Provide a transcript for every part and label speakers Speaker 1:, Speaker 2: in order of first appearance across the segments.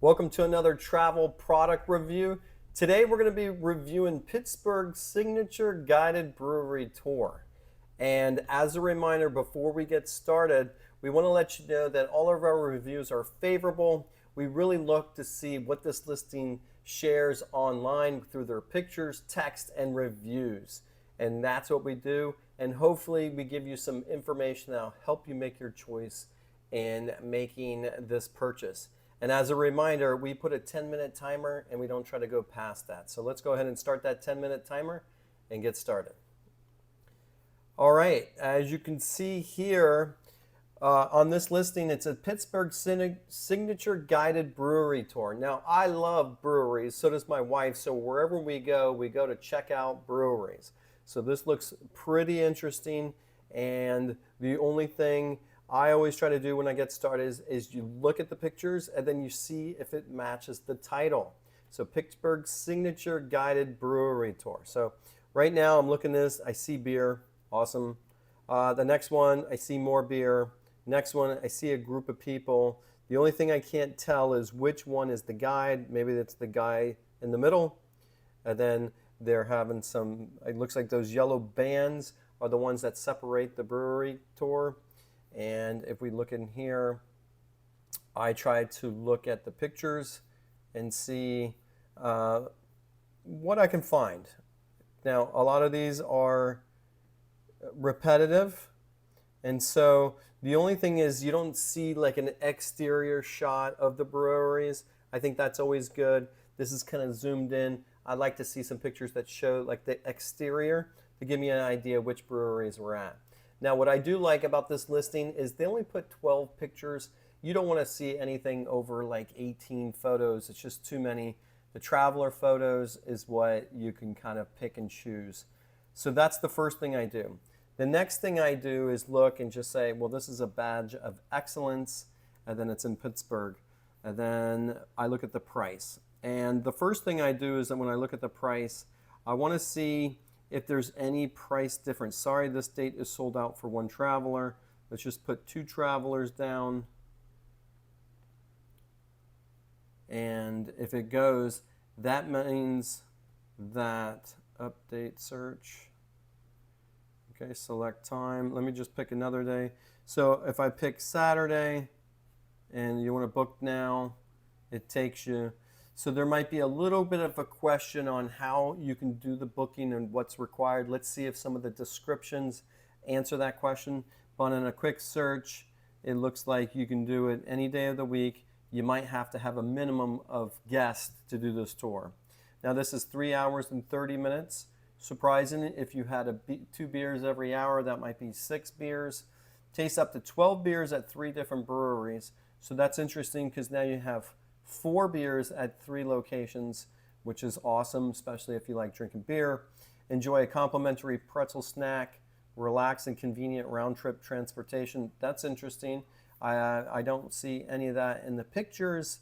Speaker 1: Welcome to another travel product review. Today we're going to be reviewing Pittsburgh's signature guided brewery tour. And as a reminder, before we get started, we want to let you know that all of our reviews are favorable. We really look to see what this listing shares online through their pictures, text, and reviews. And that's what we do. And hopefully we give you some information that'll help you make your choice in making this purchase. And as a reminder, we put a 10-minute timer and we don't try to go past that. So let's go ahead and start that 10-minute timer and get started. All right, as you can see here on this listing, it's a Pittsburgh signature guided brewery tour. Now, I love breweries, so does my wife. So wherever we go to check out breweries. So this looks pretty interesting. And the only thing I always try to do when I get started is you look at the pictures and then you see if it matches the title. So Pittsburgh's signature guided brewery tour. So right now I'm looking at this, I see beer, awesome. The next one, I see more beer. Next one, I see a group of people. The only thing I can't tell is which one is the guide. Maybe it's the guy in the middle. And then they're having some, it looks like those yellow bands are the ones that separate the brewery tour. And if we look in here, I try to look at the pictures and see what I can find. Now, a lot of these are repetitive. And so the only thing is you don't see like an exterior shot of the breweries. I think that's always good. This is kind of zoomed in. I'd like to see some pictures that show like the exterior to give me an idea which breweries we're at. Now, what I do like about this listing is they only put 12 pictures. You don't want to see anything over like 18 photos. It's just too many. The traveler photos is what you can kind of pick and choose. So that's the first thing I do. The next thing I do is look and just say, well, this is a badge of excellence, and then it's in Pittsburgh. And then I look at the price. And the first thing I do is that when I look at the price, I want to see if there's any price difference. Sorry, this date is sold out for one traveler. Let's just put two travelers down. And if it goes, that means that update search. Okay, select time. Let me just pick another day. So if I pick Saturday and you want to book now, it takes you. So there might be a little bit of a question on how you can do the booking and what's required. Let's see if some of the descriptions answer that question. But in a quick search, it looks like you can do it any day of the week. You might have to have a minimum of guests to do this tour. Now this is 3 hours and 30 minutes. Surprising, if you had 2 beers every hour, that might be 6 beers. Taste up to 12 beers at 3 different breweries. So that's interesting because now you have 4 beers at 3 locations, which is awesome, especially if you like drinking beer. Enjoy a complimentary pretzel snack, relax and convenient round-trip transportation. That's interesting. I don't see any of that in the pictures.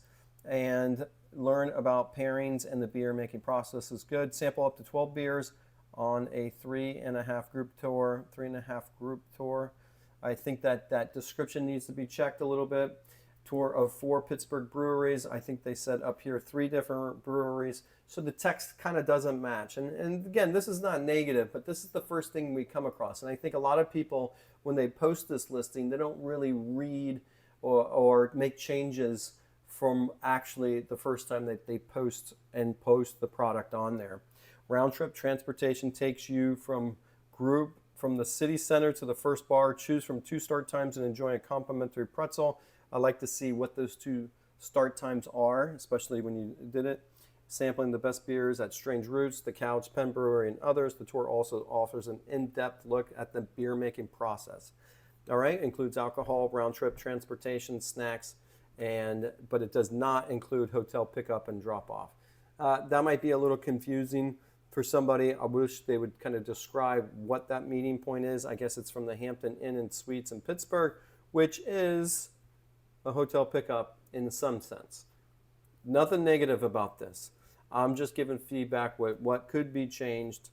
Speaker 1: And learn about pairings and the beer making process is good. Sample up to 12 beers on a 3.5 group tour. I think that description needs to be checked a little bit. Tour of 4 Pittsburgh breweries. I think they said up here 3 different breweries. So the text kind of doesn't match. And again, this is not negative, but this is the first thing we come across. And I think a lot of people, when they post this listing, they don't really read or make changes from actually the first time that they post the product on there. Round trip transportation takes you from the city center to the first bar. Choose from 2 start times and enjoy a complimentary pretzel. I like to see what those 2 start times are, especially when you did it. Sampling the best beers at Strange Roots, The Couch, Penn Brewery, and others. The tour also offers an in-depth look at the beer making process. All right, includes alcohol, round trip transportation, snacks, but it does not include hotel pickup and drop off. That might be a little confusing for somebody. I wish they would kind of describe what that meeting point is. I guess it's from the Hampton Inn and Suites in Pittsburgh, which is a hotel pickup in some sense. Nothing negative about this. I'm just giving feedback what could be changed.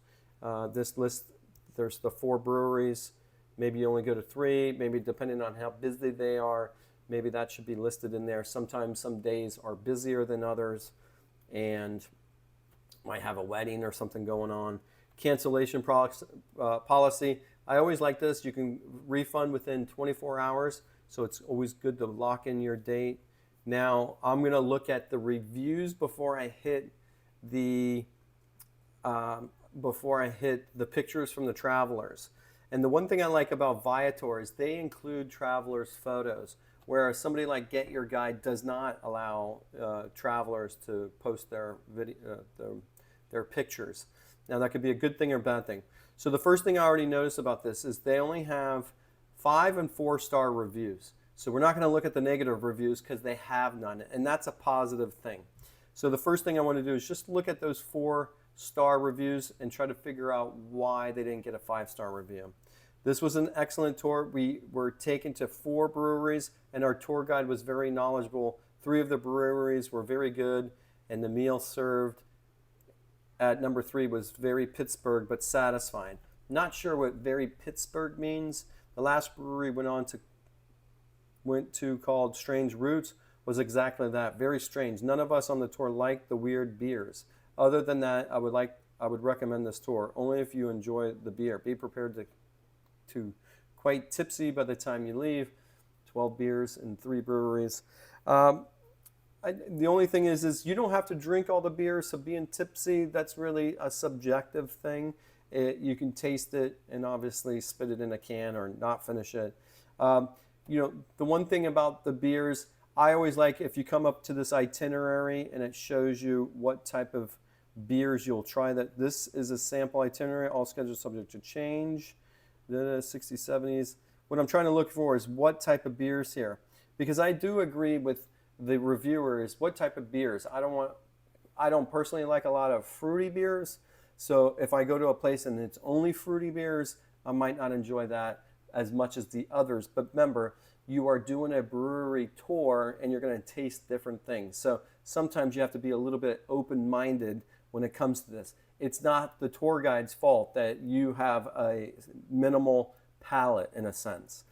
Speaker 1: This list, there's the 4 breweries. Maybe you only go to 3, maybe depending on how busy they are. maybe that should be listed in there. Sometimes some days are busier than others and might have a wedding or something going on. Cancellation policy. I always like this. You can refund within 24 hours, so it's always good to lock in your date. Now, I'm going to look at the reviews before I hit the pictures from the travelers. And the one thing I like about Viator is they include travelers' photos, whereas somebody like Get Your Guide does not allow travelers to post their their pictures. Now, that could be a good thing or a bad thing. So the first thing I already noticed about this is they only have 5 and 4-star reviews. So we're not going to look at the negative reviews because they have none, and that's a positive thing. So the first thing I want to do is just look at those 4-star reviews and try to figure out why they didn't get a 5-star review. This was an excellent tour. We were taken to 4 breweries, and our tour guide was very knowledgeable. 3 of the breweries were very good, and the meal served at number 3 was very Pittsburgh but satisfying. Not sure what very Pittsburgh means. The last brewery went to called Strange Roots was exactly that, very strange. None of us on the tour liked the weird beers. Other than that, I would recommend this tour only if you enjoy the beer. Be prepared to quite tipsy by the time you leave. 12 beers in 3 breweries. The only thing is you don't have to drink all the beer, so being tipsy, that's really a subjective thing. You can taste it and obviously spit it in a can or not finish it. The one thing about the beers, I always like if you come up to this itinerary and it shows you what type of beers you'll try. That this is a sample itinerary, all schedules subject to change, the 60s, 70s. What I'm trying to look for is what type of beers here, because I do agree with the reviewers. What type of beers? I don't personally like a lot of fruity beers. So if I go to a place and it's only fruity beers, I might not enjoy that as much as the others. But remember, you are doing a brewery tour and you're going to taste different things. So sometimes you have to be a little bit open-minded when it comes to this. It's not the tour guide's fault that you have a minimal palate in a sense.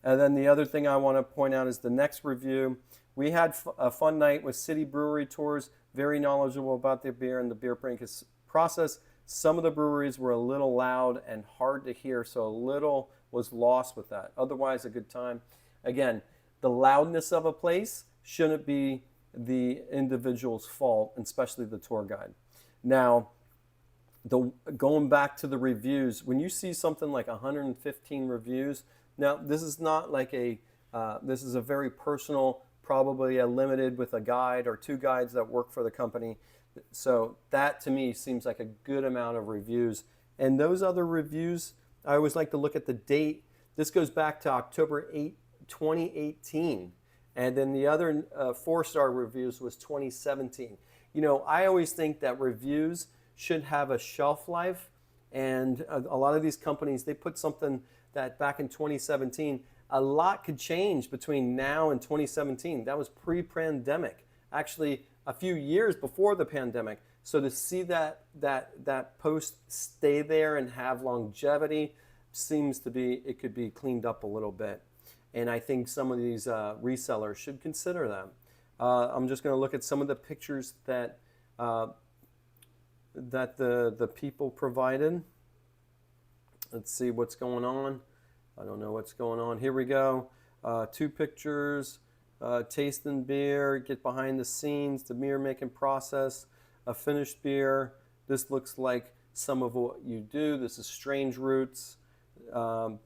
Speaker 1: And then the other thing I want to point out is the next review. We had a fun night with city brewery tours, very knowledgeable about their beer and the beer making process. Some of the breweries were a little loud and hard to hear, so a little was lost with that. Otherwise, a good time. Again, the loudness of a place shouldn't be the individual's fault, especially the tour guide. Now, going back to the reviews, when you see something like 115 reviews, now this is not like this is a very personal, probably a limited with a guide or 2 guides that work for the company. So that to me seems like a good amount of reviews. And those other reviews, I always like to look at the date. This goes back to October 8, 2018. And then the other 4-star reviews was 2017. I always think that reviews should have a shelf life. And a lot of these companies, they put something that back in 2017, a lot could change between now and 2017. That was pre-pandemic. Actually, a few years before the pandemic. So to see that post stay there and have longevity seems to be, it could be cleaned up a little bit. And I think some of these resellers should consider them. I'm just going to look at some of the pictures that the people provided. Let's see what's going on. I don't know what's going on. Here we go. 2 pictures. Tasting beer, get behind the scenes, the beer making process, a finished beer. This looks like some of what you do. This is Strange Roots. So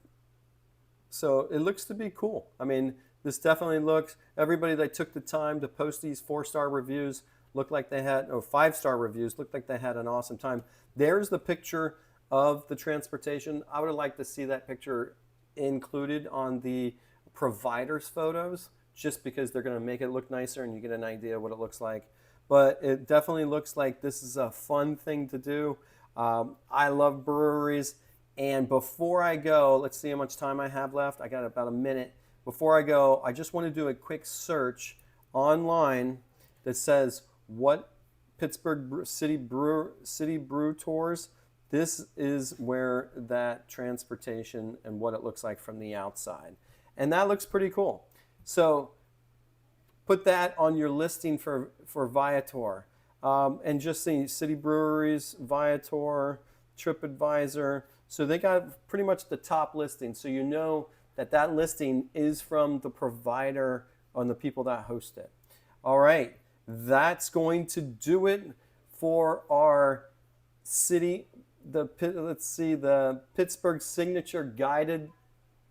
Speaker 1: it looks to be cool. I mean, this definitely looks, everybody that took the time to post these 4-star reviews looked like they had, or 5-star reviews, looked like they had an awesome time. There's the picture of the transportation. I would like to see that picture included on the provider's photos, just because they're going to make it look nicer and you get an idea what it looks like. But it definitely looks like this is a fun thing to do. I love breweries. And before I go, let's see how much time I have left. I got about a minute. Before I go, I just want to do a quick search online that says what Pittsburgh City Brew Tours. This is where that transportation and what it looks like from the outside. And that looks pretty cool. So put that on your listing for Viator. And just see city breweries, Viator, TripAdvisor. So they got pretty much the top listing. So you know that that listing is from the provider on the people that host it. All right, that's going to do it for our city. Let's see, the Pittsburgh Signature Guided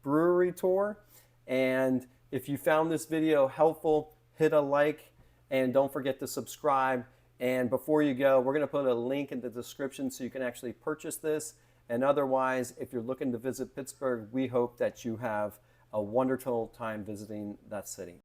Speaker 1: Brewery Tour. And if you found this video helpful, hit a like and don't forget to subscribe. And before you go, we're going to put a link in the description so you can actually purchase this. And otherwise, if you're looking to visit Pittsburgh, we hope that you have a wonderful time visiting that city.